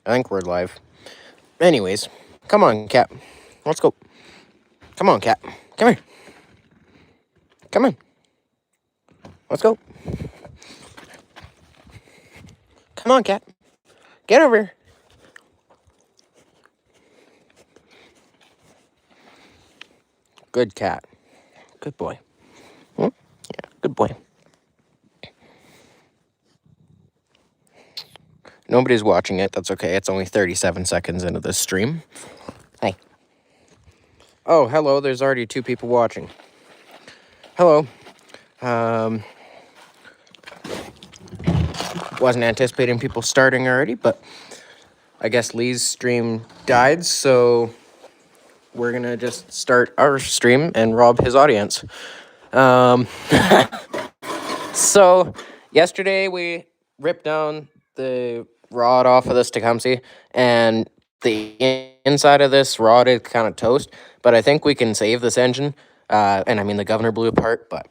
I think we're live. Anyways, come on, cat. Let's go. Come on, cat. Come here. Come on. Let's go. Come on, cat. Get over here. Good cat. Good boy. Yeah, good boy. Nobody's watching it. That's okay. It's only 37 seconds into this stream. Hey. Oh, hello. There's already 2 people watching. Hello. Wasn't anticipating people starting already, but I guess Lee's stream died, so we're gonna just start our stream and rob his audience. So yesterday we ripped down the rod off of this Tecumseh, and the inside of this rod is kind of toast, but I think we can save this engine. And I mean, the governor blew apart, but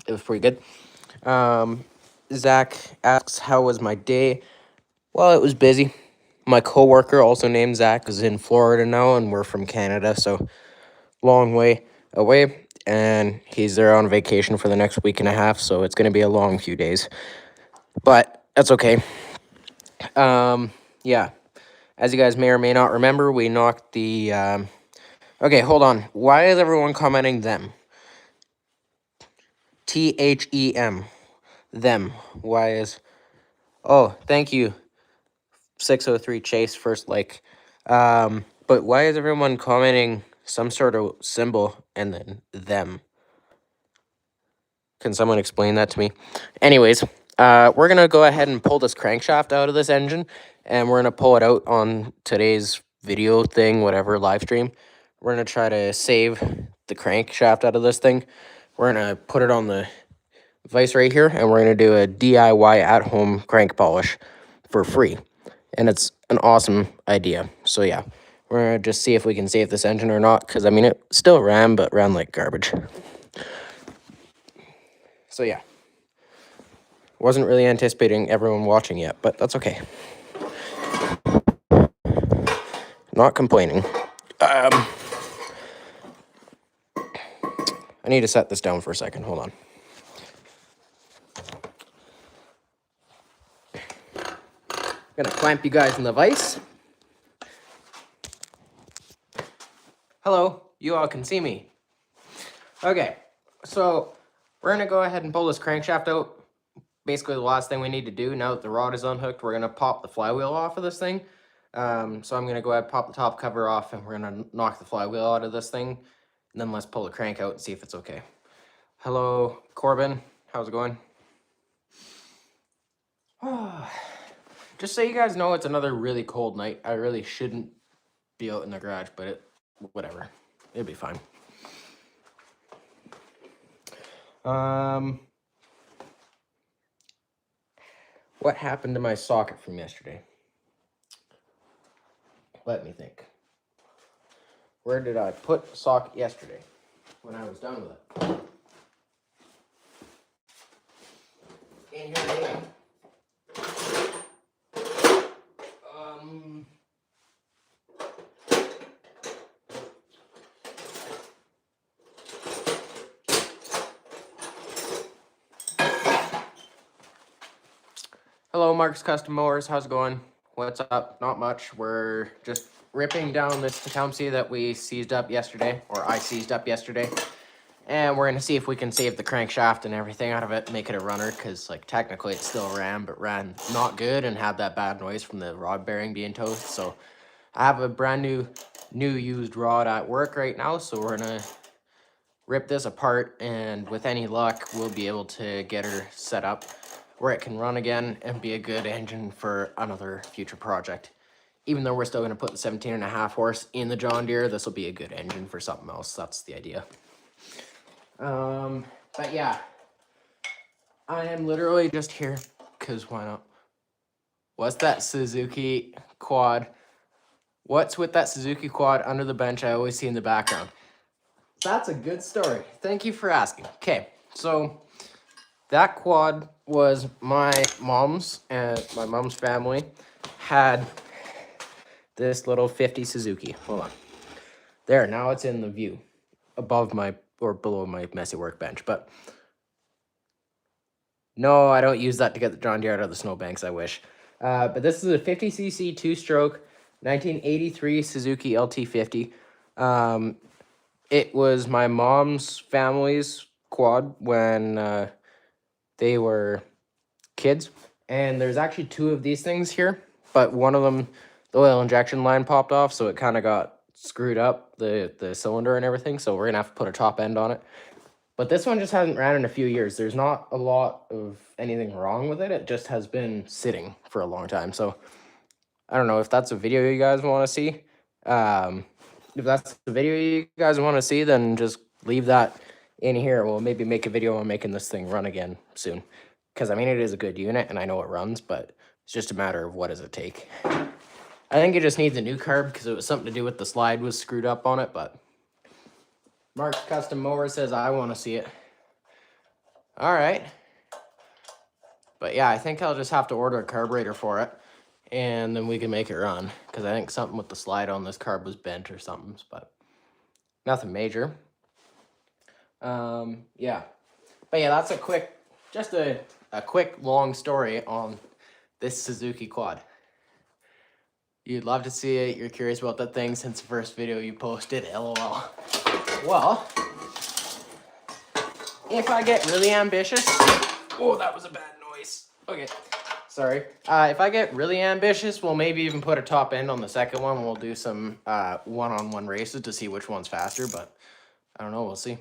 it was pretty good. Zach asks, how was my day? Well, it was busy. My coworker, also named Zach, is in Florida now, and we're from Canada, so long way away. And he's there on vacation for the next week and a half, so it's going to be a long few days. But that's okay. Yeah. As you guys may or may not remember, we knocked the... Okay, hold on. Why is everyone commenting them? THEM. Them. Why is... Oh, thank you. 603 Chase, first like. But why is everyone commenting some sort of symbol and then them? Can someone explain that to me? Anyways, we're going to go ahead and pull this crankshaft out of this engine, and we're going to pull it out on today's video thing, whatever, live stream. We're going to try to save the crankshaft out of this thing. We're going to put it on the vise right here, and we're going to do a DIY at-home crank polish for free. And it's an awesome idea. So yeah, we're going to just see if we can save this engine or not, because I mean, it still ran, but ran like garbage. So yeah, wasn't really anticipating everyone watching yet, but that's okay. Not complaining. I need to set this down for a second. Hold on. Gonna clamp you guys in the vise. Hello, you all can see me. Okay, so we're gonna go ahead and pull this crankshaft out. Basically, the last thing we need to do now that the rod is unhooked, we're gonna pop the flywheel off of this thing. So I'm gonna go ahead and pop the top cover off, and we're gonna knock the flywheel out of this thing. And then let's pull the crank out and see if it's okay. Hello, Corbin. How's it going? Just so you guys know, it's another really cold night. I really shouldn't be out in the garage, but whatever. It'll be fine. What happened to my socket from yesterday? Let me think. Where did I put the socket yesterday when I was done with it? In here again. Hello, Mark's Custom Mowers. How's it going? What's up? Not much. We're just ripping down this Tecumseh that we seized up yesterday, or I seized up yesterday. And we're going to see if we can save the crankshaft and everything out of it, make it a runner, because like technically it still ran, but ran not good and had that bad noise from the rod bearing being toast. So I have a brand new used rod at work right now, so we're going to rip this apart, and with any luck, we'll be able to get her set up where it can run again and be a good engine for another future project. Even though we're still going to put the 17.5 horse in the John Deere, this will be a good engine for something else. That's the idea. But yeah, I am literally just here because why not? What's that Suzuki quad? What's with that Suzuki quad under the bench I always see in the background? That's a good story. Thank you for asking. Okay, so that quad was my mom's, and my mom's family had this little 50 Suzuki. Hold on. There, now it's in the view above my or below my messy workbench. But no, I don't use that to get the John Deere out of the snowbanks, I wish. But this is a 50cc two-stroke 1983 Suzuki LT50. It was my mom's family's quad when they were kids. And there's actually two of these things here, but one of them, the oil injection line popped off, so it kind of got screwed up, the cylinder and everything, so we're gonna have to put a top end on it. But this one just hasn't ran in a few years. There's not a lot of anything wrong with it. It just has been sitting for a long time. So I don't know if that's a video you guys want to see. If that's the video you guys want to see, then just leave that in here. We'll maybe make a video on making this thing run again soon. Because, I mean, it is a good unit, and I know it runs, but it's just a matter of what does it take. I think it just needs a new carb, because it was something to do with the slide was screwed up on it, but Mark's Custom Mower says I want to see it. All right. But yeah, I think I'll just have to order a carburetor for it, and then we can make it run, because I think something with the slide on this carb was bent or something, but nothing major. Yeah. But yeah, that's a quick, just a quick long story on this Suzuki quad. You'd love to see it. You're curious about that thing since the first video you posted. LOL. Well, if I get really ambitious... Oh, that was a bad noise. Okay, sorry. If I get really ambitious, we'll maybe even put a top end on the second one. We'll do some one-on-one races to see which one's faster, but I don't know. We'll see.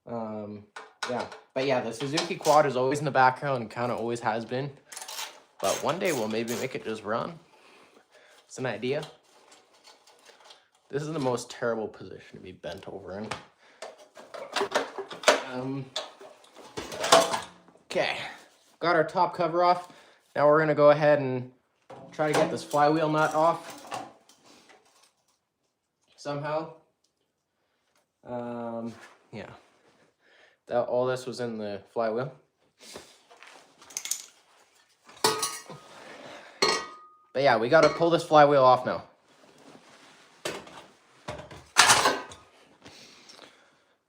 Yeah. But yeah, the Suzuki quad is always in the background and kind of always has been. But one day we'll maybe make it just run. It's an idea. This is the most terrible position to be bent over in. Okay, got our top cover off. Now we're gonna go ahead and try to get this flywheel nut off somehow. Yeah, all this was in the flywheel. But yeah, we gotta pull this flywheel off now.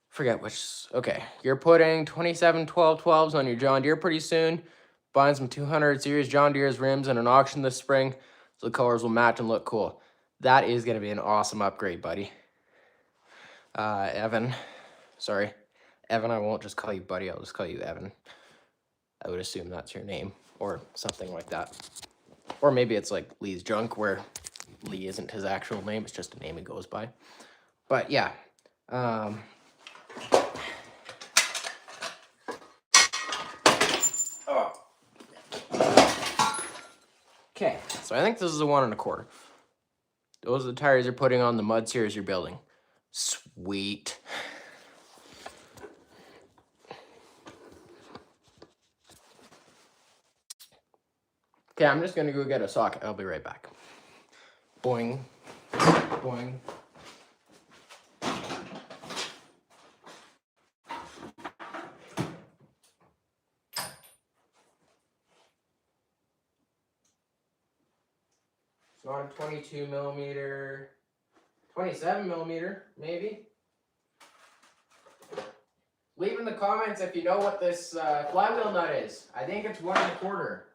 Forget which, okay. You're putting 27 1212s on your John Deere pretty soon. Buying some 200 series John Deere's rims in an auction this spring, so the colors will match and look cool. That is gonna be an awesome upgrade, buddy. Evan, sorry. Evan, I won't just call you buddy, I'll just call you Evan. I would assume that's your name, or something like that. Or maybe it's like Lee's Junk, where Lee isn't his actual name, it's just a name he goes by. But yeah, okay, so I think this is a 1 1/4. Those are the tires you're putting on the mud series you're building. Sweet. Okay, I'm just gonna go get a socket. I'll be right back. Boing. Boing. It's not a 22 millimeter, 27 millimeter, maybe. Leave in the comments if you know what this flywheel nut is. I think it's 1 1/4.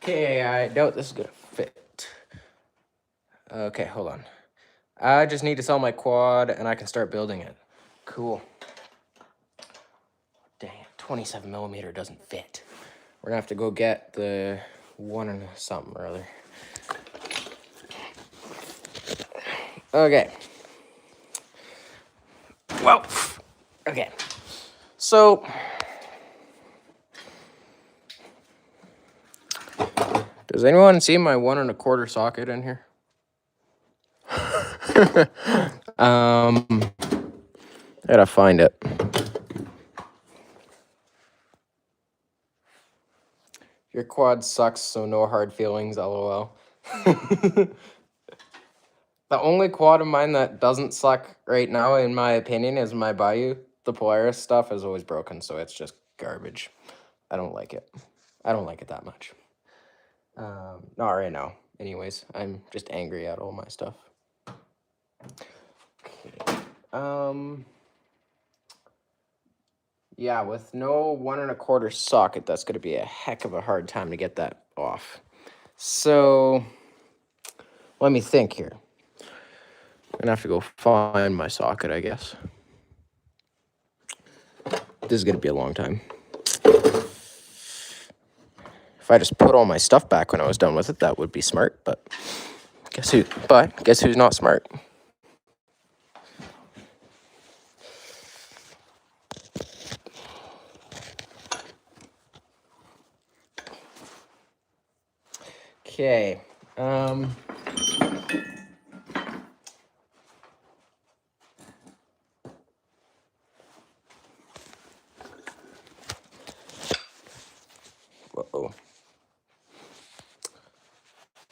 Okay, I doubt this is gonna fit. Okay, hold on. I just need to sell my quad and I can start building it. Cool. Dang it, 27 millimeter doesn't fit. We're gonna have to go get the 1 and something or other. Okay. Well, okay. So, does anyone see my 1 1/4 socket in here? I gotta find it. Your quad sucks, so no hard feelings, LOL. The only quad of mine that doesn't suck right now, in my opinion, is my Bayou. The Polaris stuff is always broken, so it's just garbage. I don't like it. I don't like it that much. Not right now. Anyways, I'm just angry at all my stuff. Okay. Yeah, with no 1 1/4 socket, that's going to be a heck of a hard time to get that off. So, let me think here. I'm going to have to go find my socket, I guess. This is going to be a long time. If I just put all my stuff back when I was done with it, that would be smart, but guess who's not smart? Okay. Whoa.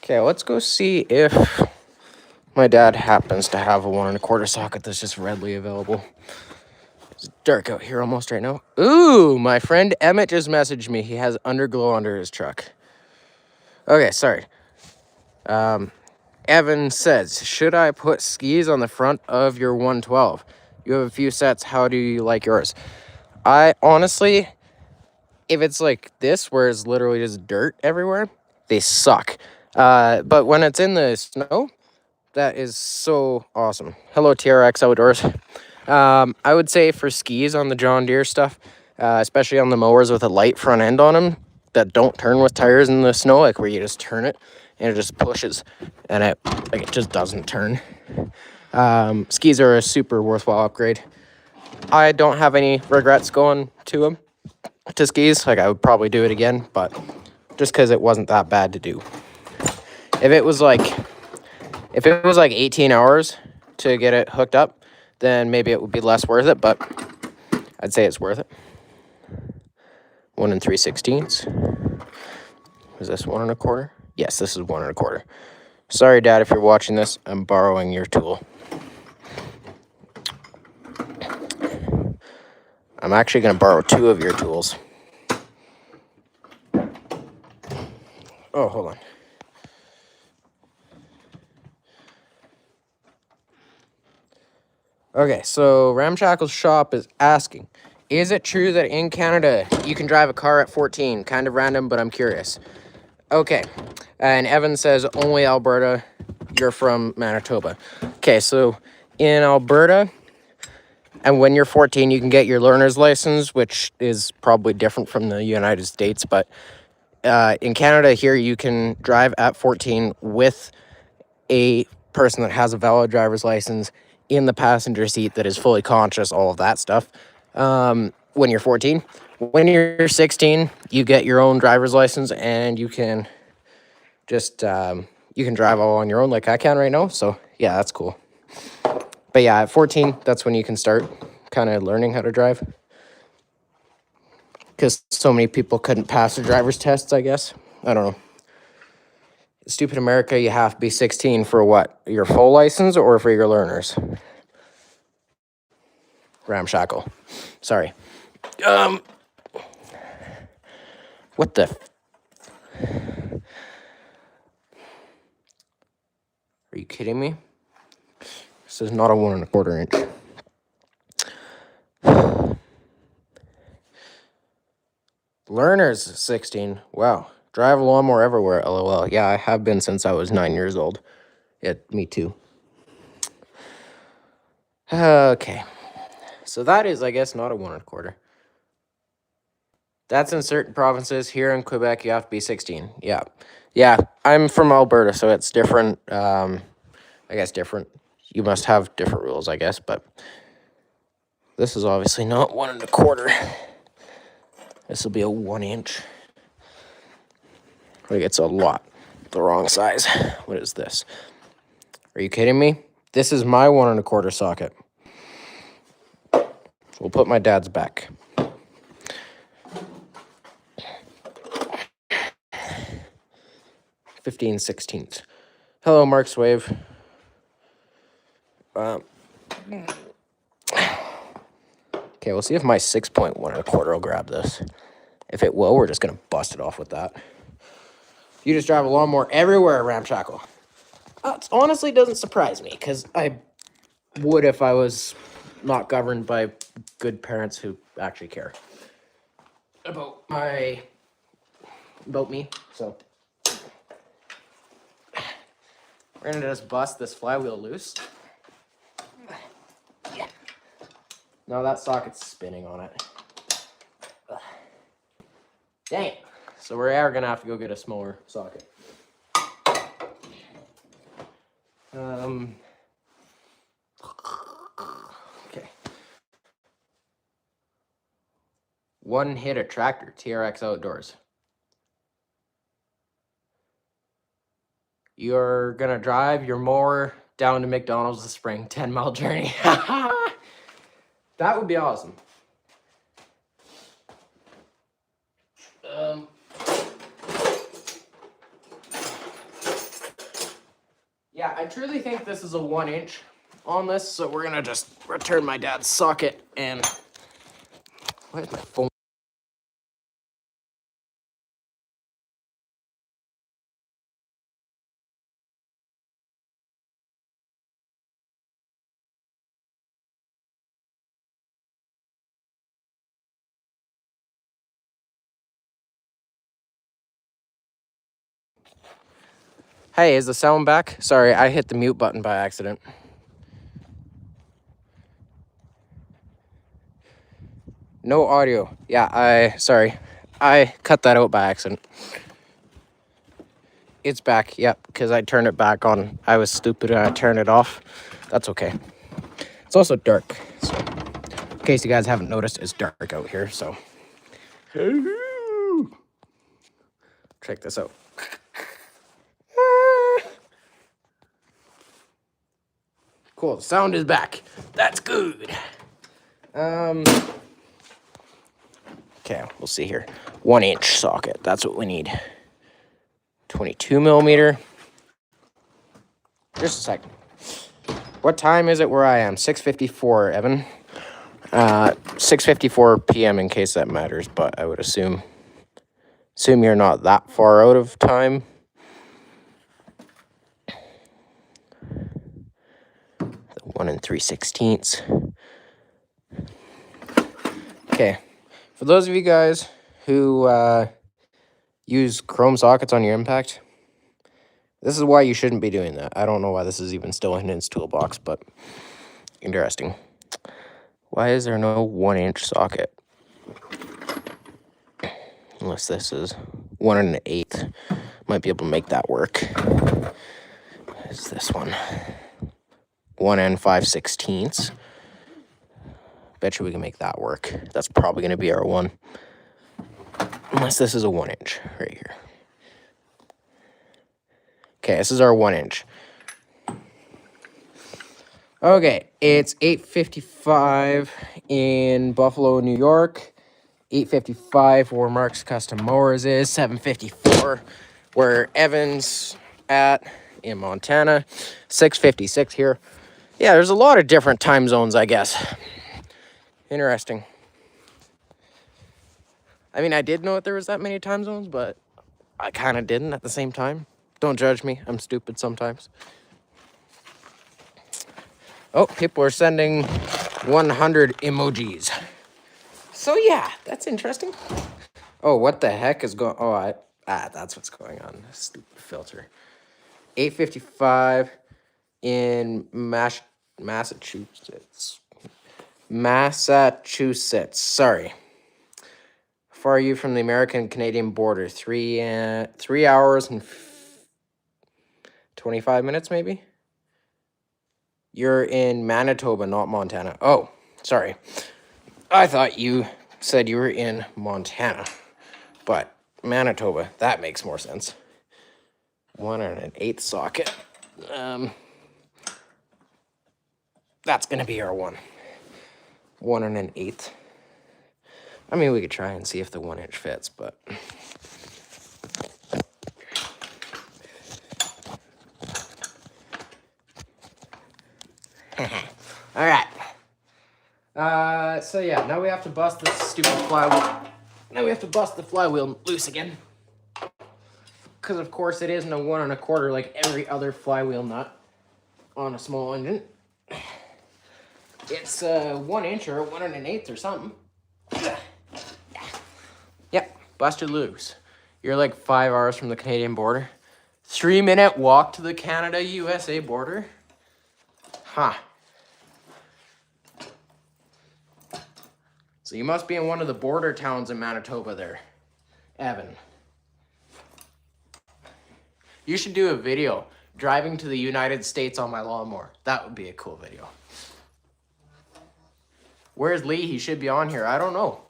Okay, let's go see if my dad happens to have a 1 1/4 socket that's just readily available. It's dark out here almost right now. Ooh, my friend Emmett just messaged me. He has underglow under his truck. Okay, sorry. Evan says, should I put skis on the front of your 112? You have a few sets. How do you like yours? I honestly, if it's like this, where it's literally just dirt everywhere, they suck. But when it's in the snow, that is so awesome. Hello, TRX Outdoors. I would say for skis on the John Deere stuff, especially on the mowers with a light front end on them that don't turn with tires in the snow, like where you just turn it and it just pushes and it just doesn't turn. Skis are a super worthwhile upgrade. I don't have any regrets going to skis. Like, I would probably do it again, but just because it wasn't that bad to do. If it was like 18 hours to get it hooked up, then maybe it would be less worth it, but I'd say it's worth it. 1 3/16. Is this 1 1/4? Yes, this is 1 1/4. Sorry, Dad, if you're watching this, I'm borrowing your tool. I'm actually going to borrow 2 of your tools. Oh, hold on. Okay, so Ramshackle's shop is asking, is it true that in Canada you can drive a car at 14? Kind of random, but I'm curious. Okay, and Evan says only Alberta. You're from Manitoba. Okay, so in Alberta, and when you're 14, you can get your learner's license, which is probably different from the United States, but in Canada here, you can drive at 14 with a person that has a valid driver's license in the passenger seat that is fully conscious, all of that stuff. When you're 14, when you're 16, you get your own driver's license and you can just, you can drive all on your own like I can right now. So yeah, that's cool. But yeah, at 14, that's when you can start kind of learning how to drive. Because so many people couldn't pass their driver's tests, I guess. I don't know. Stupid America, you have to be 16 for what? Your full license or for your learners? Ramshackle. Sorry. What the? Are you kidding me? This is not a 1 1/4 inch. Learners 16. Wow. Drive a lawnmower everywhere. LOL. Yeah, I have been since I was 9 years old. Yeah, me too. Okay. So that is, I guess, not a 1 1/4. That's in certain provinces. Here in Quebec, you have to be 16. Yeah. Yeah, I'm from Alberta, so it's different. I guess different. You must have different rules, I guess, but this is obviously not 1 1/4. This will be a 1 inch. Like, it's a lot the wrong size. What is this? Are you kidding me? This is my 1 1/4 socket. We'll put my dad's back. .15/16. Hello, Mark's Wave. Okay, we'll see if my 6.1 will grab this. If it will, we're just gonna bust it off with that. You just drive a lawnmower everywhere, Ramshackle. It honestly doesn't surprise me, because I would if I was not governed by good parents who actually care about me. So we're gonna just bust this flywheel loose. Yeah. No, that socket's spinning on it. Dang it. So we are gonna have to go get a smaller socket. Okay. One hit a tractor, TRX Outdoors. You're gonna drive your mower down to McDonald's this spring, 10-mile journey. That would be awesome. Yeah, I truly think this is a 1-inch on this, so we're gonna just return my dad's socket and where's my phone? Hey, is the sound back? Sorry, I hit the mute button by accident. No audio. Yeah, sorry. I cut that out by accident. It's back, yep, because I turned it back on. I was stupid and I turned it off. That's okay. It's also dark, so in case you guys haven't noticed, it's dark out here, so. Check this out. Cool, sound is back. That's good. Okay, we'll see here. 1-inch socket, that's what we need. 22 millimeter. Just a second. What time is it where I am? 6:54, Evan. 6:54 p.m. in case that matters, but I would assume you're not that far out of time. The 1 3/16. Okay, for those of you guys who use chrome sockets on your impact, this is why you shouldn't be doing that. I don't know why this is even still in its toolbox, but interesting. Why is there no 1-inch socket? Unless this is 1 1/8. Might be able to make that work. It's this one. 1 5/16. Bet you we can make that work. That's probably going to be our one. Unless this is a 1-inch right here. Okay, this is our 1-inch. Okay, it's 8:55 in Buffalo, New York. 8:55 where Mark's Custom Mowers is. 7:54 where Evan's at in Montana. 6:56 here. Yeah, there's a lot of different time zones, I guess. Interesting. I mean, I did know that there was that many time zones, but I kind of didn't at the same time. Don't judge me. I'm stupid sometimes. Oh, people are sending 100 emojis. So yeah, that's interesting. Oh, what the heck is going? Oh, that's what's going on. Stupid filter. 8:55 in Massachusetts. Sorry. How far are you from the American-Canadian border? 3 hours and 25 minutes, maybe? You're in Manitoba, not Montana. Oh, sorry. I thought you said you were in Montana, but Manitoba, that makes more sense. 1 1/8 socket. That's gonna be our one. 1 1/8. I mean, we could try and see if the 1-inch fits, but. All right. So yeah, now we have to bust this stupid flywheel. Now we have to bust the flywheel loose again. Because of course it isn't a 1 1/4 like every other flywheel nut on a small engine. It's a 1 inch or a 1 1/8 or something. Yep, busted loose. You're like 5 hours from the Canadian border. 3-minute walk to the Canada-USA border? Huh. So you must be in one of the border towns in Manitoba there, Evan. You should do a video driving to the United States on my lawnmower. That would be a cool video. Where's Lee? He should be on here. I don't know.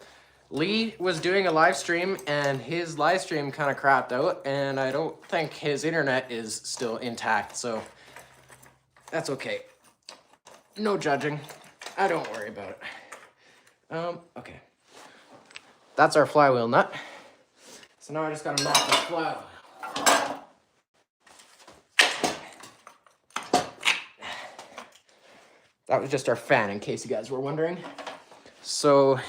Lee was doing a live stream and his live stream kind of crapped out and I don't think his internet is still intact, so that's okay. No judging. I don't worry about it. Okay. That's our flywheel nut. So now I just gotta knock the flywheel. That was just our fan, in case you guys were wondering. So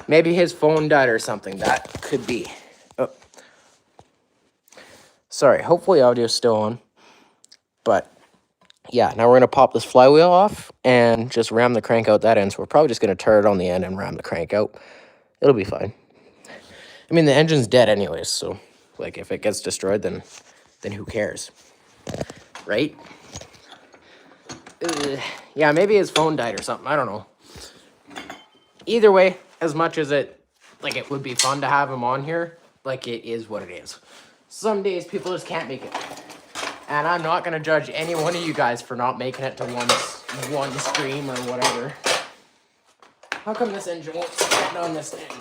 maybe his phone died or something. That could be. Oh. Sorry, hopefully audio's still on. But yeah, now we're gonna pop this flywheel off and just ram the crank out that end. So we're probably just gonna turn it on the end and ram the crank out. It'll be fine. I mean, the engine's dead anyways, so like if it gets destroyed, then who cares, right? Yeah, maybe his phone died or something. I don't know. Either way, as much as it would be fun to have him on here, like it is what it is. Some days people just can't make it. And I'm not gonna judge any one of you guys for not making it to one stream or whatever. How come this engine won't stand on this end?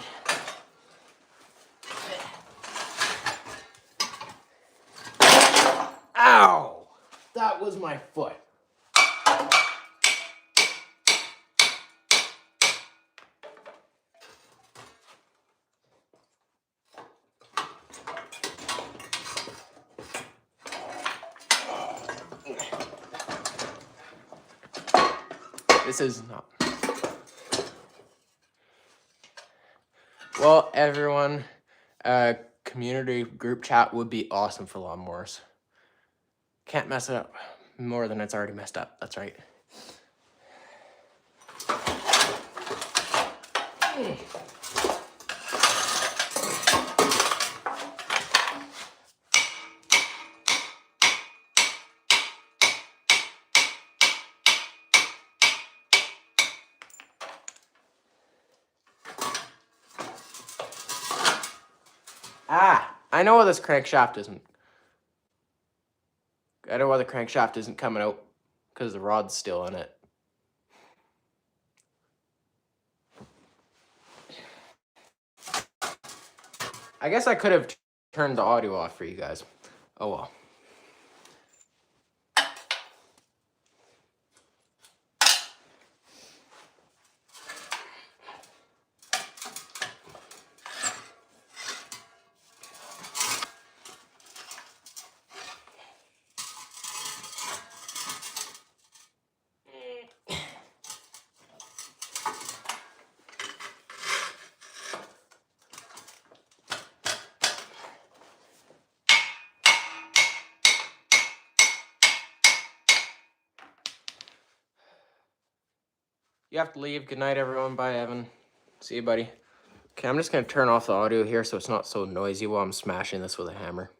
Ow! That was my foot. This is not. Well, everyone, community group chat would be awesome for lawnmowers. Can't mess it up more than it's already messed up. That's right. Ah, I know why this crankshaft isn't. I know why the crankshaft isn't coming out, because the rod's still in it. I guess I could have turned the audio off for you guys. Oh well. You have to leave. Good night, everyone. Bye, Evan. See you, buddy. Okay, I'm just going to turn off the audio here so it's not so noisy while I'm smashing this with a hammer.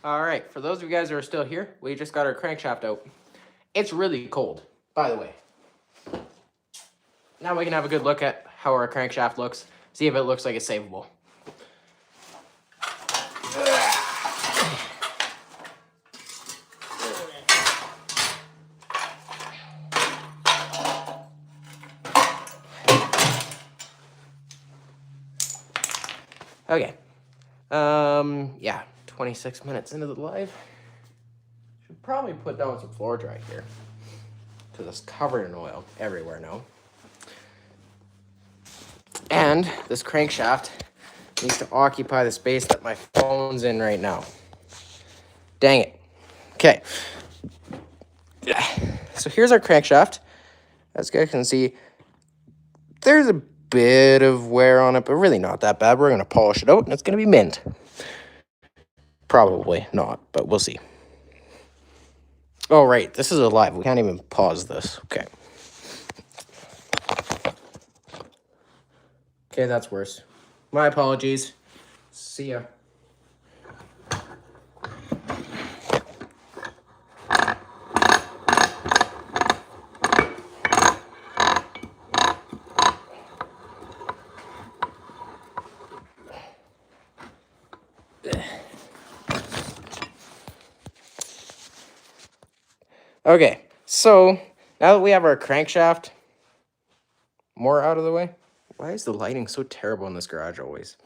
All right, for those of you guys who are still here, we just got our crankshaft out. It's really cold, by the way. Now we can have a good look at how our crankshaft looks, see if it looks like it's savable. Okay. Yeah, 26 minutes into the live. Should probably put down some floor dry here, because it's covered in oil everywhere now. And this crankshaft needs to occupy the space that my phone's in right now. Dang it. Okay. So here's our crankshaft. As you guys can see, there's a bit of wear on it, but really not that bad. We're going to polish it out, and it's going to be mint. Probably not, but we'll see. Oh, right. This is a live. We can't even pause this. Okay. Okay, that's worse. My apologies. See ya. Okay, so now that we have our crankshaft more out of the way, why is the lighting so terrible in this garage always?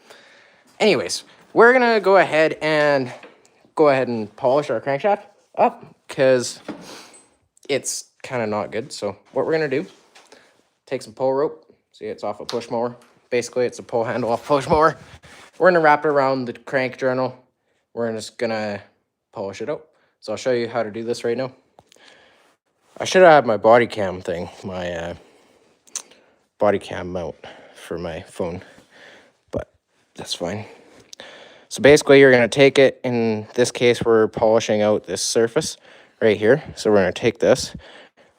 Anyways, we're gonna go ahead and polish our crankshaft up because it's kind of not good. So what we're gonna do, take some pull rope. See, it's off a push mower. Basically, it's a pull handle off push mower. We're gonna wrap it around the crank journal. We're just gonna polish it out. So I'll show you how to do this right now. I should have had my body cam thing, my body cam mount for my phone, but that's fine. So basically you're gonna take it, in this case we're polishing out this surface right here. So we're gonna take this,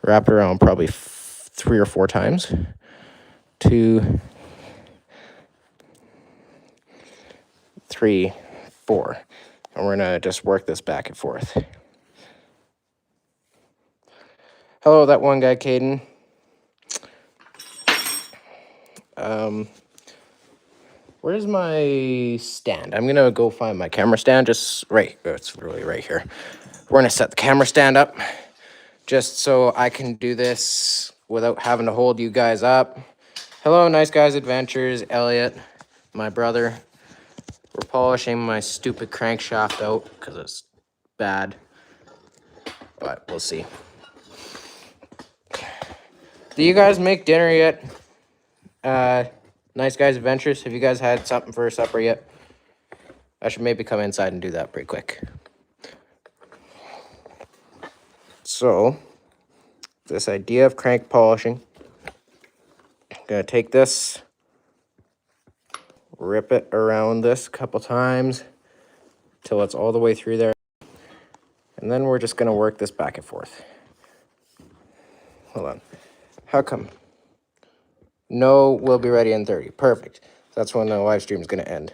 wrap it around probably 3 or 4 times. 2, 3, 4. And we're gonna just work this back and forth. Hello, that one guy, Caden. Where's my stand? I'm gonna go find my camera stand. Just right, it's really right here. We're gonna set the camera stand up just so I can do this without having to hold you guys up. Hello, Nice Guys Adventures, Elliot, my brother. We're polishing my stupid crankshaft out because it's bad, but we'll see. Do you guys make dinner yet? Nice Guys Adventures, have you guys had something for supper yet? I should maybe come inside and do that pretty quick. So, this idea of crank polishing, I'm gonna take this, rip it around this a couple times till it's all the way through there. And then we're just gonna work this back and forth. Hold on. How come? No, we'll be ready in 30. Perfect. That's when the live stream is going to end.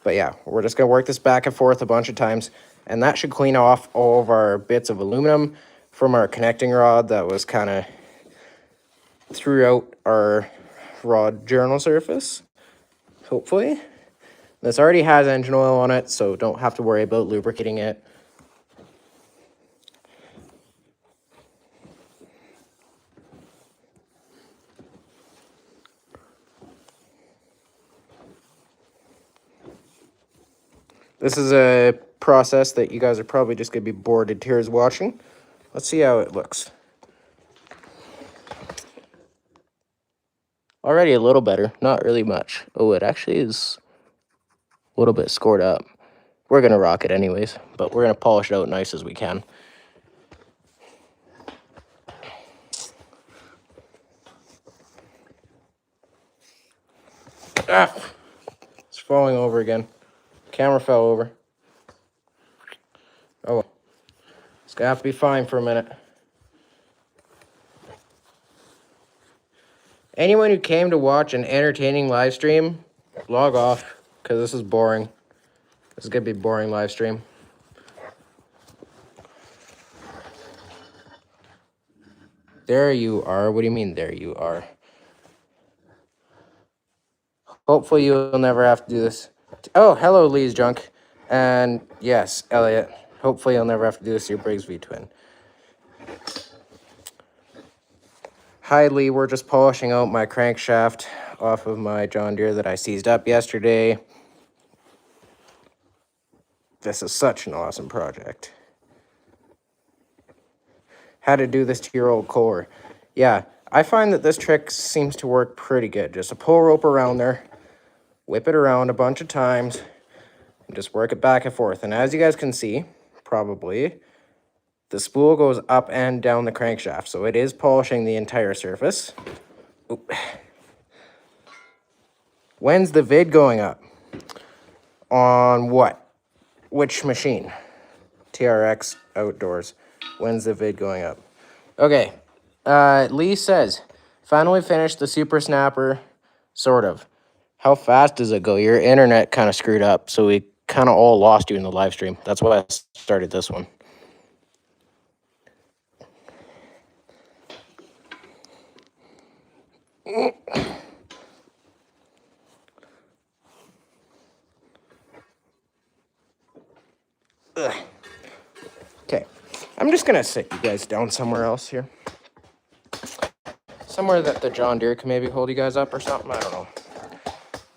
But yeah, we're just going to work this back and forth a bunch of times. And that should clean off all of our bits of aluminum from our connecting rod that was kind of throughout our rod journal surface. Hopefully. This already has engine oil on it, so don't have to worry about lubricating it. This is a process that you guys are probably just going to be bored to tears watching. Let's see how it looks. Already a little better, not really much. Oh, it actually is a little bit scored up. We're going to rock it anyways, but we're going to polish it out nice as we can. Ah, it's falling over again. Camera fell over. Oh, it's gonna have to be fine for a minute. Anyone who came to watch an entertaining live stream, log off, because this is boring. This is gonna be a boring live stream. There you are. What do you mean, there you are? Hopefully you'll never have to do this. Oh, hello, Lee's Junk. And yes, Elliot. Hopefully you'll never have to do this to your Briggs V-Twin. Hi, Lee. We're just polishing out my crankshaft off of my John Deere that I seized up yesterday. This is such an awesome project. How to do this to your old core. Yeah, I find that this trick seems to work pretty good. Just a pull rope around there, whip it around a bunch of times, and just work it back and forth. And as you guys can see, probably, the spool goes up and down the crankshaft, so it is polishing the entire surface. Oop. When's the vid going up? On what? Which machine? TRX Outdoors. When's the vid going up? Okay. Lee says, finally finished the Super Snapper, sort of. How fast does it go? Your internet kind of screwed up, so we kind of all lost you in the live stream. That's why I started this one. Ugh. Okay, I'm just gonna sit you guys down somewhere else here. Somewhere that the John Deere can maybe hold you guys up or something, I don't know.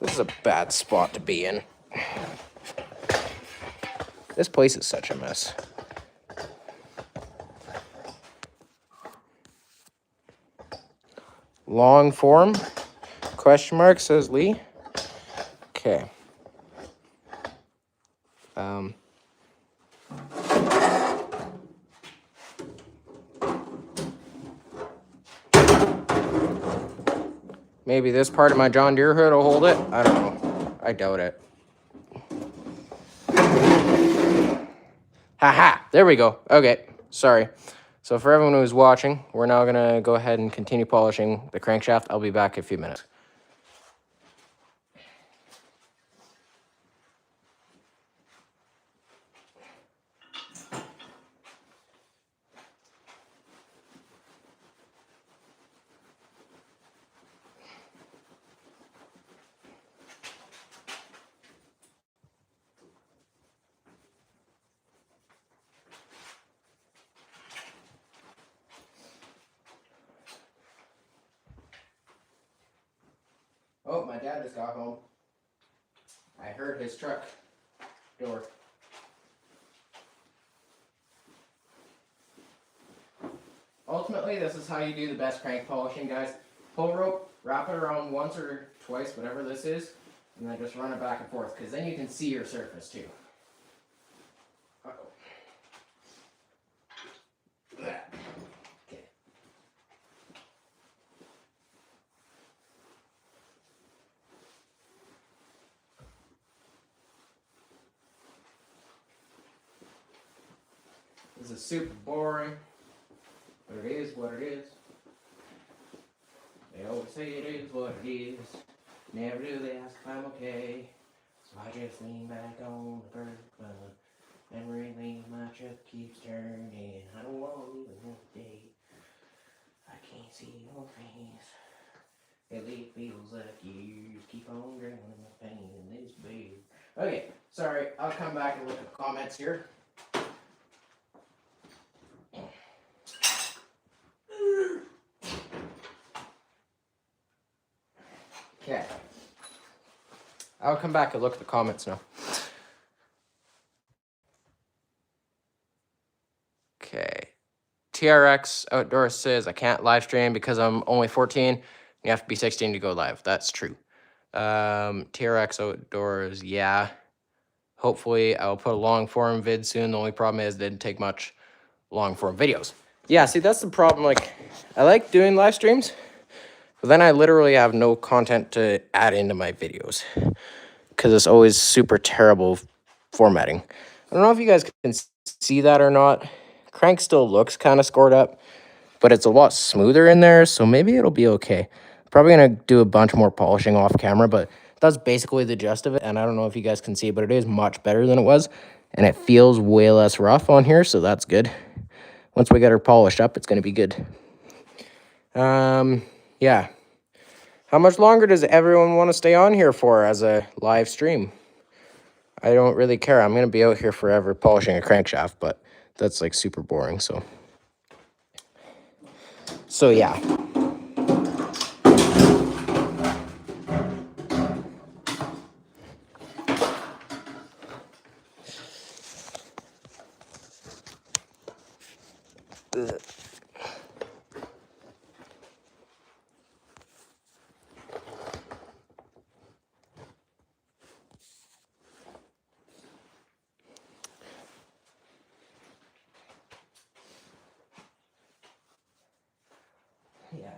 This is a bad spot to be in. This place is such a mess. Long form? Question mark, says Lee. Okay. Maybe this part of my John Deere hood will hold it. I don't know. I doubt it. Haha, there we go. Okay, sorry. So for everyone who's watching, we're now gonna go ahead and continue polishing the crankshaft. I'll be back in a few minutes. Oh, my dad just got home. I heard his truck door. Ultimately, this is how you do the best crank polishing, guys. Pull rope, wrap it around once or twice, whatever this is, and then just run it back and forth, because then you can see your surface too. Uh-oh. Okay. This is super boring, but it is what it is. They always say it is what it is. Never do they ask if I'm okay. So I just lean back on the bird club. Memory lane, my truck keeps turning. I don't want to leave another day. I can't see your face. It feels like years keep on drowning the pain in this bed. Okay, sorry. I'll come back and look at the comments here. Okay. I'll come back and look at the comments now. Okay. TRX Outdoors says, I can't live stream because I'm only 14. You have to be 16 to go live. That's true. TRX Outdoors, yeah. Hopefully, I'll put a long form vid soon. The only problem is it didn't take much long form videos. Yeah, see, that's the problem. Like, I like doing live streams, but then I literally have no content to add into my videos because it's always super terrible formatting. I don't know if you guys can see that or not. Crank still looks kind of scored up, but it's a lot smoother in there, so maybe it'll be okay. Probably going to do a bunch more polishing off camera, but that's basically the gist of it. And I don't know if you guys can see, but it is much better than it was, and it feels way less rough on here, so that's good. Once we get her polished up, it's going to be good. Yeah. How much longer does everyone want to stay on here for as a live stream? I don't really care. I'm going to be out here forever polishing a crankshaft, but that's like super boring, so. So yeah. Yeah.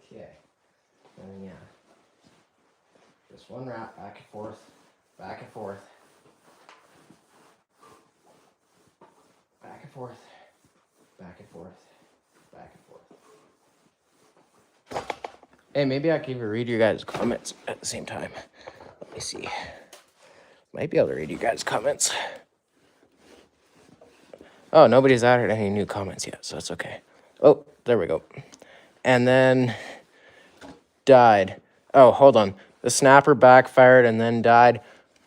Okay. And yeah. Just one wrap, back and forth, back and forth, back and forth, back and forth, back and forth. Hey, maybe I can even read your guys' comments at the same time. Let me see. Might be able to read you guys' comments. Oh, nobody's added any new comments yet, so that's okay. Oh, there we go. And then died. Oh, hold on. The snapper backfired and then died.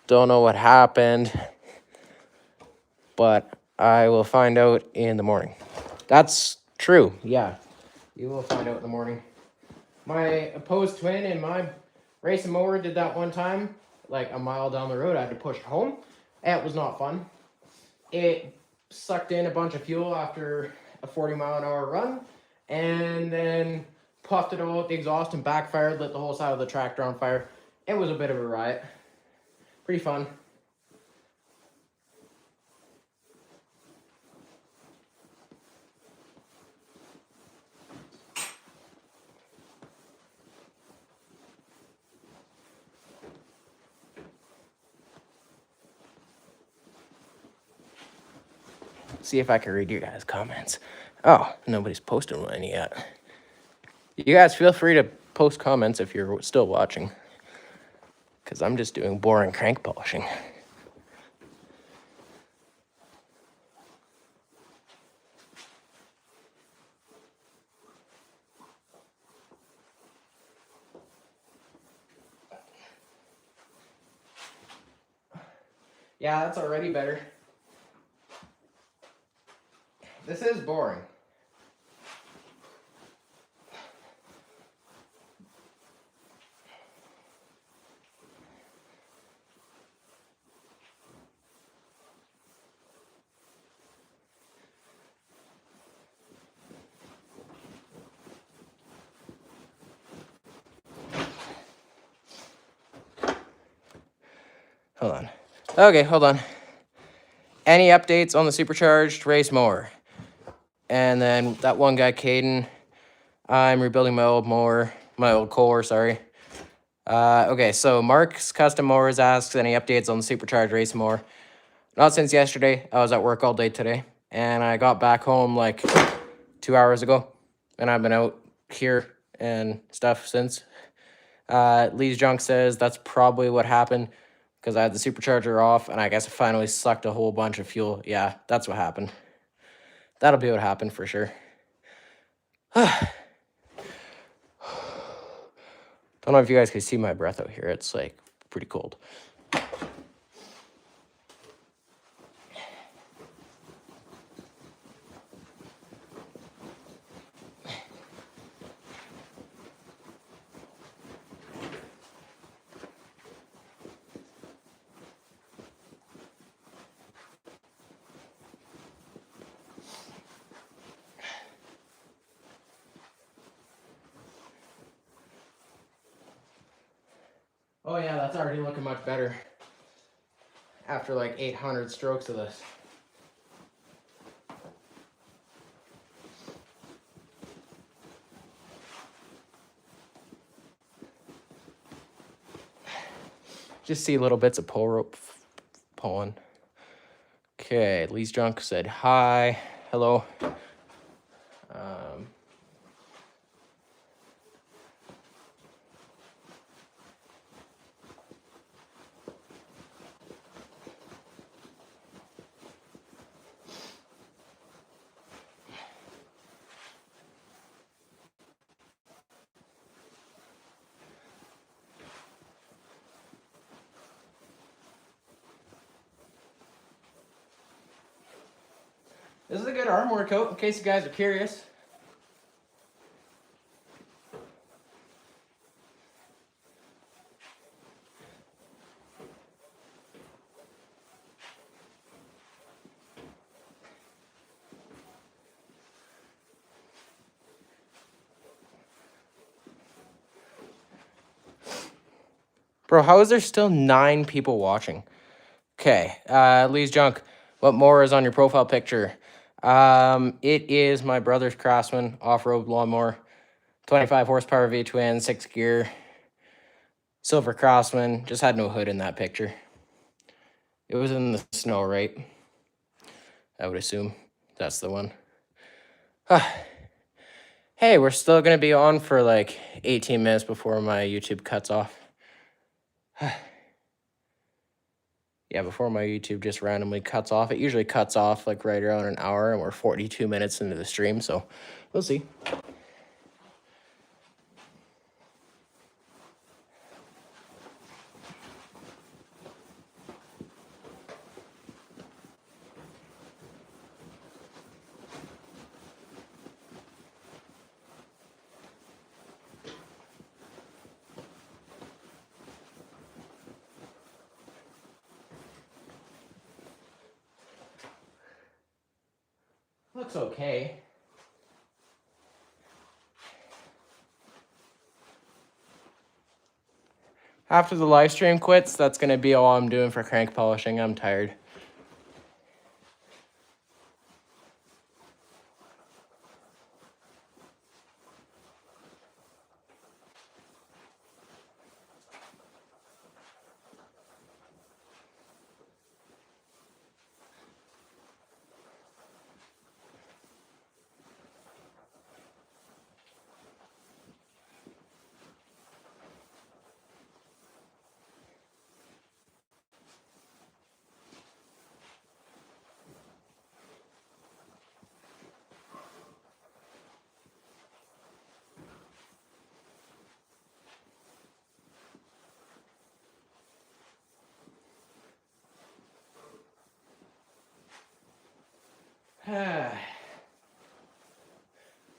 Don't know what happened, but I will find out in the morning. That's true, yeah. You will find out in the morning. My opposed twin and my racing mower did that one time, like a mile down the road. I had to push it home. It was not fun. It sucked in a bunch of fuel after a 40-mile-an-hour run, and then puffed it all out the exhaust and backfired, lit the whole side of the tractor on fire. It was a bit of a riot. Pretty fun. See if I can read your guys' comments. Oh, nobody's posted any yet. You guys feel free to post comments if you're still watching, because I'm just doing boring crank polishing. Yeah, that's already better. This is boring. Hold on. Okay, hold on. Any updates on the supercharged race mower? And then that one guy, Caden, I'm rebuilding my old mower, my old core, sorry. Okay, so Mark's Custom Mowers asks any updates on the supercharged race mower. Not since yesterday. I was at work all day today, and I got back home like 2 hours ago, and I've been out here and stuff since. Lee's Junk says that's probably what happened, because I had the supercharger off, and I guess it finally sucked a whole bunch of fuel. Yeah, that's what happened. That'll be what happened for sure. Don't know if you guys can see my breath out here. It's like pretty cold. Oh yeah, that's already looking much better after like 800 strokes of this. Just see little bits of pull rope pulling. Okay, Lee's Junk said hi, hello. This is a good armor coat, in case you guys are curious. Bro, how is there still 9 people watching? Okay, Lee's Junk, what more is on your profile picture? It is my brother's Craftsman off-road lawnmower, 25 horsepower V-twin, 6 gear, silver Craftsman. Just had no hood in that picture. It was in the snow, right? I would assume that's the one. Hey, we're still gonna be on for like 18 minutes before my YouTube cuts off. Yeah, before my YouTube just randomly cuts off. It usually cuts off like right around an hour, and we're 42 minutes into the stream, so we'll see. Looks okay. After the live stream quits, that's going to be all I'm doing for crank polishing. I'm tired.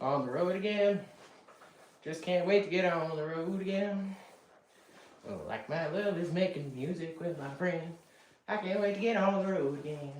On the road again. Just can't wait to get on the road again. Oh, like my love is making music with my friend. I can't wait to get on the road again.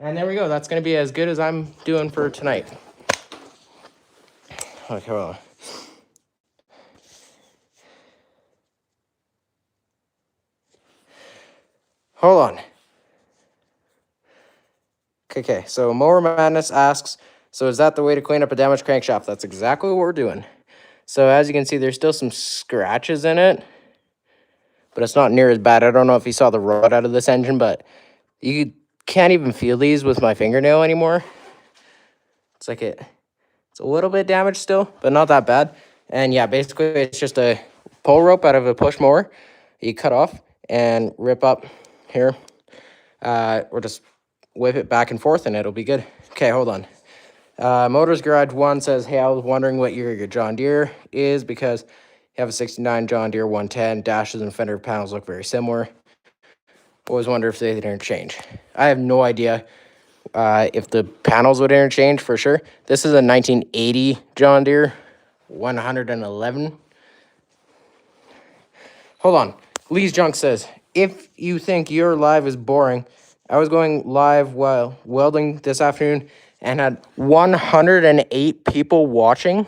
And there we go. That's going to be as good as I'm doing for tonight. Okay, well. Hold on. Okay, so Mower Madness asks, so is that the way to clean up a damaged crankshaft? That's exactly what we're doing. So as you can see, there's still some scratches in it, but it's not near as bad. I don't know if you saw the rot out of this engine, but you can't even feel these with my fingernail anymore. It's like it's a little bit damaged still, but not that bad. And yeah, basically it's just a pull rope out of a push mower. You cut off and rip up here, or just whip it back and forth and it'll be good. Okay, hold on. Motors Garage 1 says, hey, I was wondering what year your John Deere is because you have a 69 John Deere 110. Dashes and fender panels look very similar. Always wonder if they interchange. I have no idea if the panels would interchange for sure. This is a 1980 John Deere 111. Hold on. Lee's Junk says, if you think your live is boring, I was going live while welding this afternoon and had 108 people watching.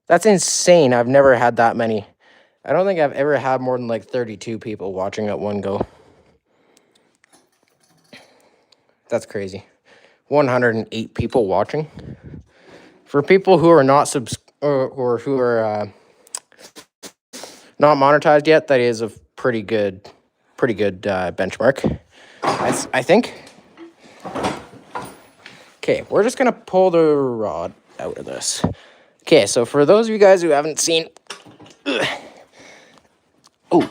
That's insane. I've never had that many. I don't think I've ever had more than like 32 people watching at one go. That's crazy. 108 people watching. For people who are not or who are not monetized yet, that is a pretty good benchmark. I think. Okay, we're just gonna pull the rod out of this. Okay, so for those of you guys who haven't seen, oh,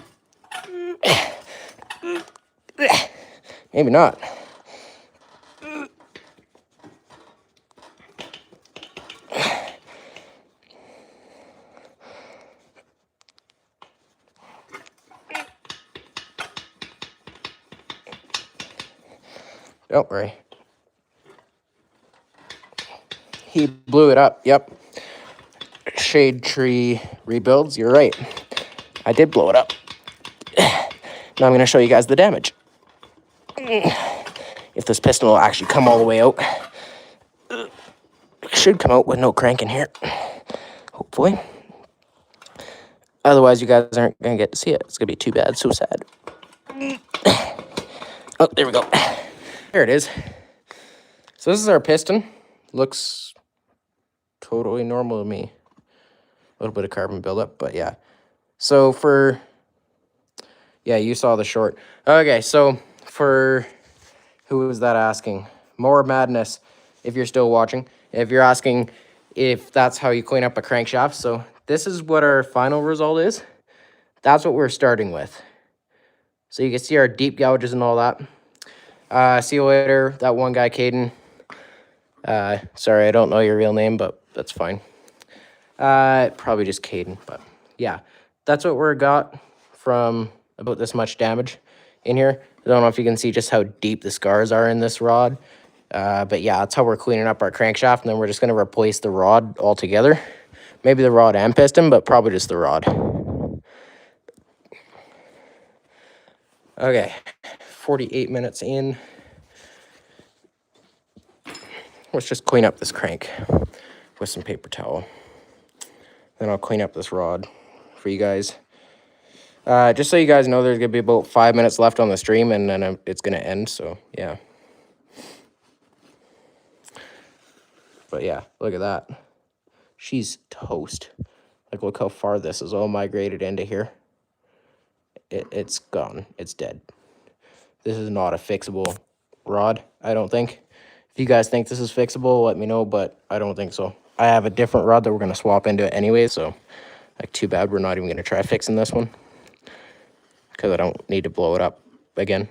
maybe not. Don't worry. He blew it up. Yep. Shade tree rebuilds. You're right. I did blow it up. Now I'm going to show you guys the damage. If this piston will actually come all the way out. It should come out with no crank in here. Hopefully. Otherwise, you guys aren't going to get to see it. It's going to be too bad. So sad. Oh, there we go. There it is. So this is our piston. Looks totally normal to me. A little bit of carbon buildup, but yeah. So for... Yeah, you saw the short. Okay, so for... Who was that asking? More Madness, if you're still watching. If you're asking if that's how you clean up a crankshaft. So this is what our final result is. That's what we're starting with. So you can see our deep gouges and all that. See you later, that one guy, Caden. Sorry, I don't know your real name, but that's fine. Probably just Caden, but yeah. That's what we're got from about this much damage in here. I don't know if you can see just how deep the scars are in this rod. But yeah, that's how we're cleaning up our crankshaft, and then we're just going to replace the rod altogether. Maybe the rod and piston, but probably just the rod. Okay, 48 minutes in. Let's just clean up this crank with some paper towel. Then I'll clean up this rod for you guys. Just so you guys know, there's going to be about 5 minutes left on the stream, and then it's going to end, so yeah. But yeah, look at that. She's toast. Like, look how far this is all migrated into here. It's gone. It's dead. This is not a fixable rod, I don't think. If you guys think this is fixable, let me know, but I don't think so. I have a different rod that we're going to swap into it anyway, so like, too bad we're not even going to try fixing this one. Because I don't need to blow it up again.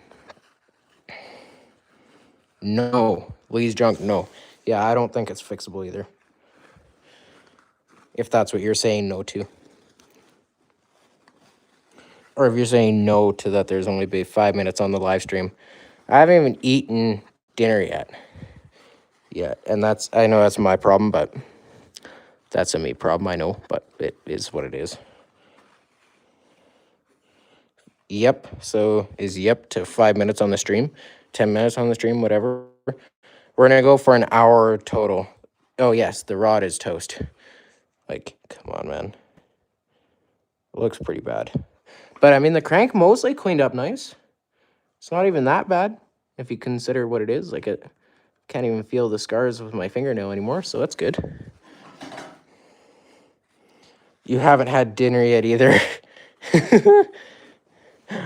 No. Lee's junk, no. Yeah, I don't think it's fixable either. If that's what you're saying no to. Or if you're saying no to that there's only been 5 minutes on the live stream. I haven't even eaten dinner yet. Yeah, and that's, I know that's my problem, but that's a me problem, I know, but it is what it is. Yep, so is yep to 5 minutes on the stream, 10 minutes on the stream, whatever. We're going to go for an hour total. Oh, yes, the rod is toast. Like, come on, man. It looks pretty bad. But, I mean, the crank mostly cleaned up nice. It's not even that bad, if you consider what it is. Like, it can't even feel the scars with my fingernail anymore, so that's good. You haven't had dinner yet either.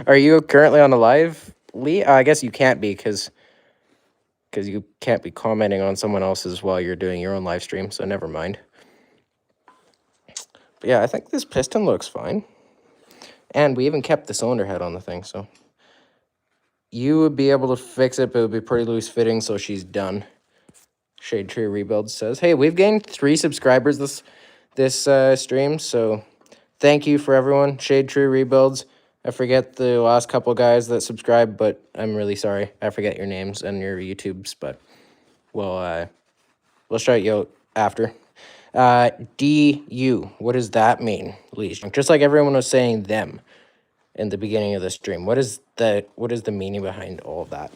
Are you currently on a live, Lee? I guess you can't be, because you can't be commenting on someone else's while you're doing your own live stream, so never mind. But yeah, I think this piston looks fine. And we even kept the cylinder head on the thing, so. You would be able to fix it, but it would be pretty loose fitting, so she's done. Shade Tree Rebuild says, hey, we've gained 3 subscribers this stream, so thank you for everyone. Shade Tree Rebuilds. I forget the last couple guys that subscribed, but I'm really sorry. I forget your names and your YouTubes, but we'll shout you out after. DU, what does that mean, Leash? Just like everyone was saying them in the beginning of the stream. What is the meaning behind all of that?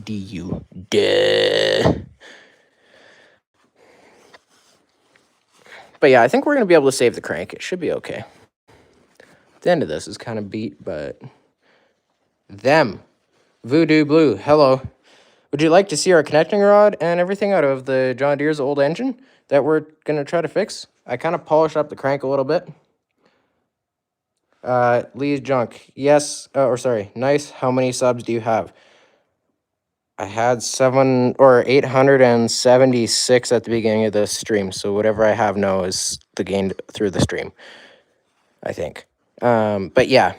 DU. Duh. But yeah, I think we're going to be able to save the crank. It should be okay. The end of this is kind of beat, but them. Voodoo Blue, hello. Would you like to see our connecting rod and everything out of the John Deere's old engine that we're going to try to fix? I kind of polished up the crank a little bit. Lee's junk. Yes, or sorry, nice. How many subs do you have? I had 876 at the beginning of the stream. So whatever I have now is the gain through the stream, I think. But yeah,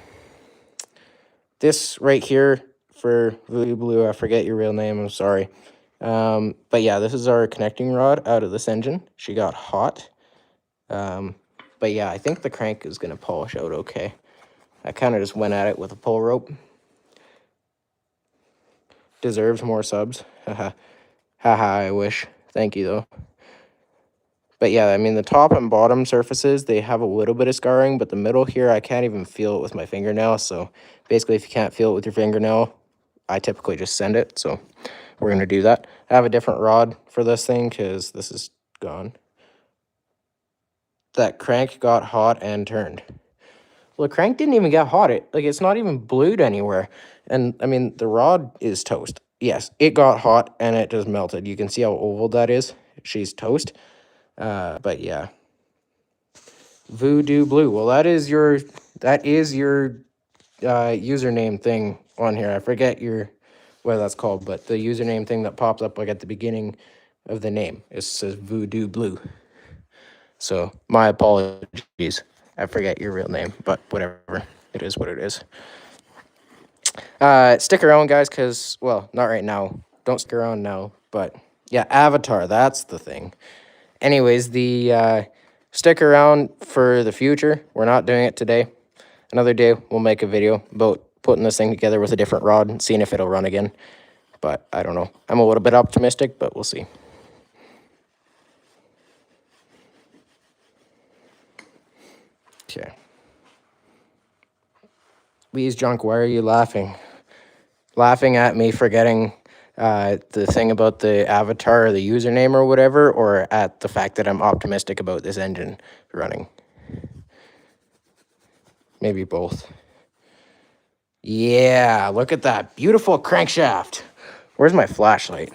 this right here for Voodoo Blue, I forget your real name, I'm sorry. But yeah, this is our connecting rod out of this engine. She got hot. But yeah, I think the crank is going to polish out okay. I kind of just went at it with a pull rope. Deserves more subs. Haha. Haha, I wish. Thank you, though. But yeah, I mean, the top and bottom surfaces, they have a little bit of scarring, but the middle here, I can't even feel it with my fingernail. So basically, if you can't feel it with your fingernail, I typically just send it. So we're going to do that. I have a different rod for this thing because this is gone. That crank got hot and turned. Well, the crank didn't even get hot. It's not even blued anywhere. And I mean, the rod is toast. Yes, it got hot and it just melted. You can see how oval that is. She's toast. But yeah. Voodoo Blue. Well, that is your username thing on here. I forget what that's called, but the username thing that pops up like at the beginning of the name, it says Voodoo Blue. So my apologies. I forget your real name, but whatever. It is what it is. Stick around, guys, because, well, not right now. Don't stick around now, but yeah, Avatar, that's the thing. Anyways, stick around for the future. We're not doing it today. Another day, we'll make a video about putting this thing together with a different rod and seeing if it'll run again. But I don't know. I'm a little bit optimistic, but we'll see. Okay. Lee's Junk, why are you laughing? Laughing at me forgetting the thing about the avatar or the username or whatever, or at the fact that I'm optimistic about this engine running? Maybe both. Yeah, look at that beautiful crankshaft. Where's my flashlight?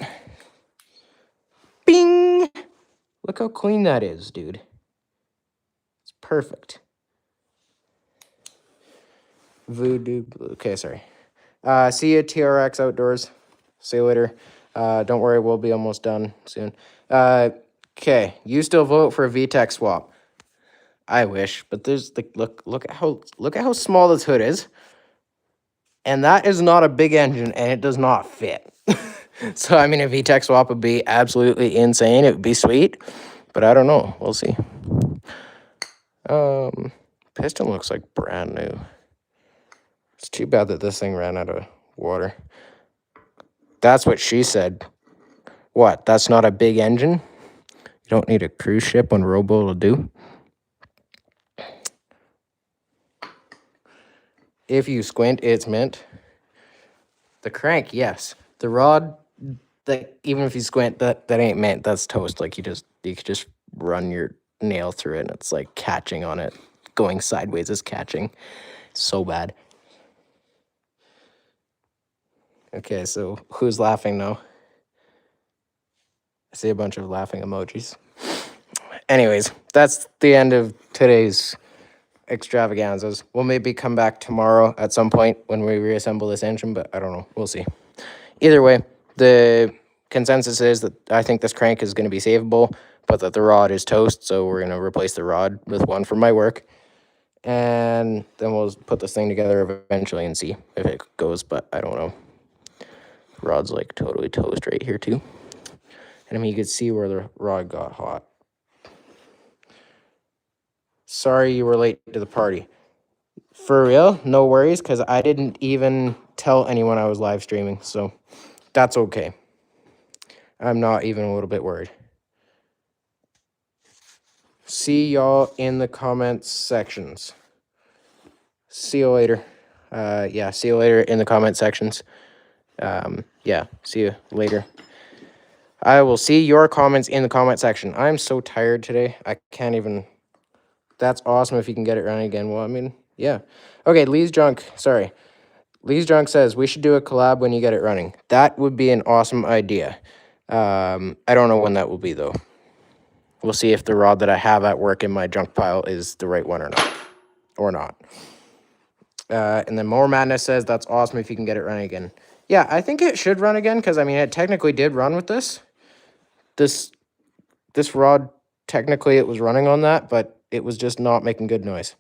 Bing! Look how clean that is, dude. It's perfect. Voodoo. Okay, sorry. See you, TRX Outdoors. See you later. Don't worry, we'll be almost done soon. Okay, you still vote for a VTEC swap. I wish, but there's look at how small this hood is. And that is not a big engine, and it does not fit. So, I mean, a VTEC swap would be absolutely insane. It would be sweet, but I don't know. We'll see. Piston looks like brand new. It's too bad that this thing ran out of water. That's what she said. What? That's not a big engine? You don't need a cruise ship when Robo will do? If you squint, it's mint. The crank, yes. The rod, even if you squint, that ain't mint. That's toast. Like you could just run your nail through it, and it's like catching on it. Going sideways is catching. So bad. Okay, so who's laughing now? I see a bunch of laughing emojis. Anyways, that's the end of today's extravaganzas. We'll maybe come back tomorrow at some point when we reassemble this engine, but I don't know. We'll see. Either way, the consensus is that I think this crank is going to be savable, but that the rod is toast, so we're going to replace the rod with one from my work. And then we'll put this thing together eventually and see if it goes, but I don't know. The rod's like totally toast right here too. And I mean, you could see where the rod got hot. Sorry you were late to the party. For real, no worries, because I didn't even tell anyone I was live streaming, so that's okay. I'm not even a little bit worried. See y'all in the comments sections. See you later. Yeah, see you later in the comment sections. Yeah, see you later. I will see your comments in the comment section. I'm so tired today. I can't even... That's awesome if you can get it running again. Well, I mean, yeah. Okay, Lee's Junk. Sorry. Lee's Junk says, we should do a collab when you get it running. That would be an awesome idea. I don't know when that will be, though. We'll see if the rod that I have at work in my junk pile is the right one or not. And then More Madness says, that's awesome if you can get it running again. Yeah, I think it should run again because I mean it technically did run with this. This rod, technically it was running on that, but it was just not making good noise.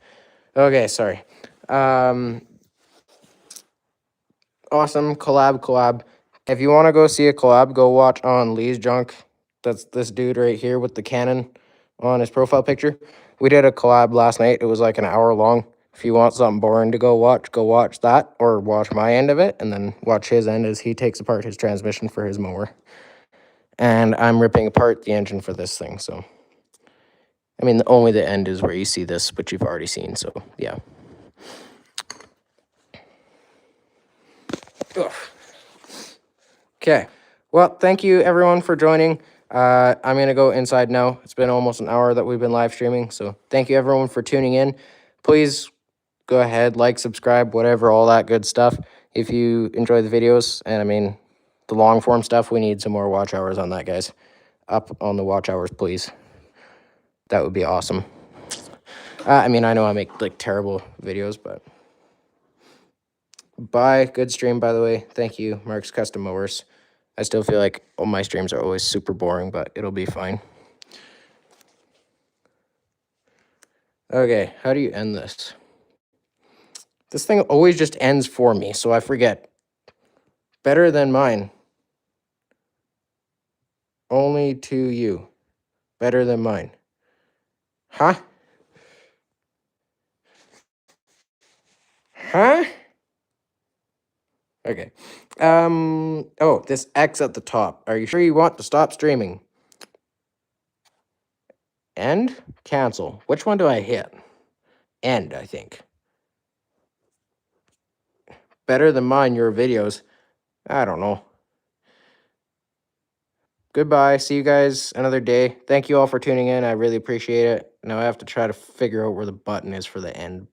Okay, sorry. Awesome collab. If you want to go see a collab, go watch on Lee's Junk. That's this dude right here with the cannon on his profile picture. We did a collab last night. It was like an hour long. If you want something boring to go watch that, or watch my end of it, and then watch his end as he takes apart his transmission for his mower. And I'm ripping apart the engine for this thing, so. I mean, only the end is where you see this, which you've already seen, so yeah. Okay, well, thank you everyone for joining. I'm gonna go inside now. It's been almost an hour that we've been live streaming, so thank you everyone for tuning in. Please go ahead, like, subscribe, whatever, all that good stuff. If you enjoy the videos, and I mean, the long form stuff, we need some more watch hours on that, guys. Up on the watch hours, please. That would be awesome. I mean, I know I make like terrible videos, but bye. Good stream, by the way. Thank you, Mark's Custom Mowers. I still feel like all my streams are always super boring, but it'll be fine. Okay, how do you end this? This thing always just ends for me, so I forget. Better than mine. Only to you. Better than mine. Huh? Huh? Okay. Oh, this X at the top. Are you sure you want to stop streaming? End? Cancel. Which one do I hit? End, I think. Better than mine, your videos. I don't know. Goodbye. See you guys another day. Thank you all for tuning in. I really appreciate it. Now I have to try to figure out where the button is for the end.